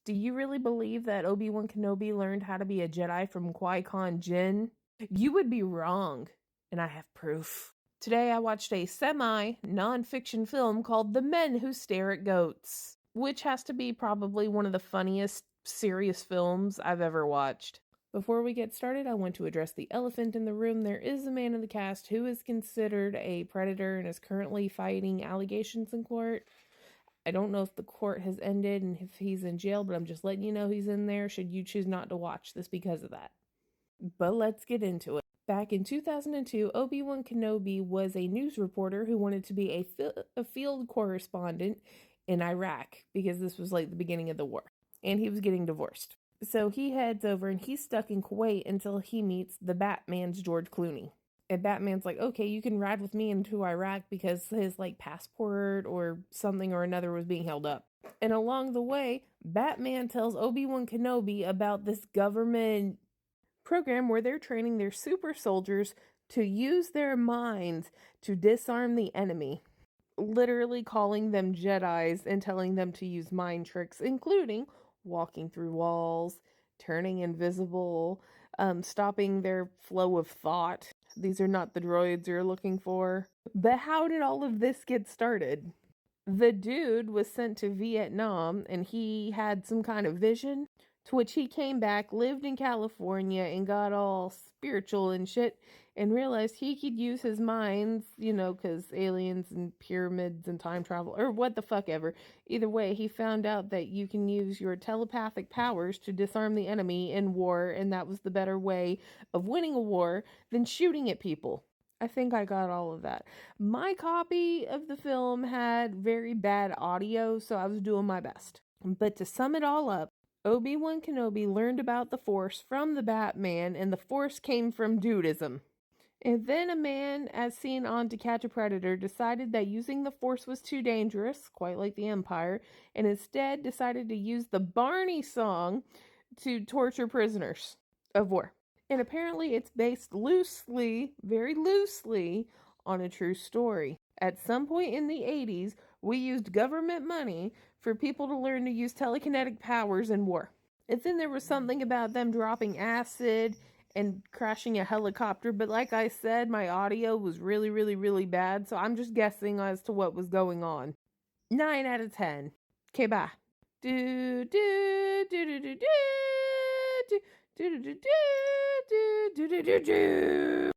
Do you really believe that Obi-Wan Kenobi learned how to be a Jedi from Qui-Gon Jinn? You would be wrong, and I have proof. Today I watched a semi-non-fiction film called The Men Who Stare at Goats, which has to be probably one of the funniest serious films I've ever watched. Before we get started, I want to address the elephant in the room. There is a man in the cast who is considered a predator and is currently fighting allegations in court. I don't know if the court has ended and if he's in jail, but I'm just letting you know he's in there should you choose not to watch this because of that. But let's get into it. Back in 2002, Obi-Wan Kenobi was a news reporter who wanted to be a field correspondent in Iraq because this was like the beginning of the war, and he was getting divorced. So he heads over and he's stuck in Kuwait until he meets the Batman's George Clooney. And Batman's like, okay, you can ride with me into Iraq because his like passport or something or another was being held up. And along the way, Batman tells Obi-Wan Kenobi about this government program where they're training their super soldiers to use their minds to disarm the enemy, literally calling them Jedis and telling them to use mind tricks, including walking through walls, turning invisible, stopping their flow of thought. These are not the droids you're looking for. But how did all of this get started? The dude was sent to Vietnam and he had some kind of vision, to which he came back, lived in California, and got all spiritual and shit, and realized he could use his minds, because aliens and pyramids and time travel, or what the fuck ever. Either way, he found out that you can use your telepathic powers to disarm the enemy in war, and that was the better way of winning a war than shooting at people. I think I got all of that. My copy of the film had very bad audio, so I was doing my best. But to sum it all up, Obi-Wan Kenobi learned about the Force from the Batman, and the Force came from dudism. And then a man, as seen on To Catch a Predator, decided that using the Force was too dangerous, quite like the Empire, and instead decided to use the Barney song to torture prisoners of war. And apparently it's based loosely, very loosely, on a true story. At some point in the 80s, we used government money for people to learn to use telekinetic powers in war. And then there was something about them dropping acid and crashing a helicopter, but like I said, my audio was really, really, really bad, so I'm just guessing as to what was going on. 9 out of 10. Okay, bye. Do do do do do do do do do do do do do do do.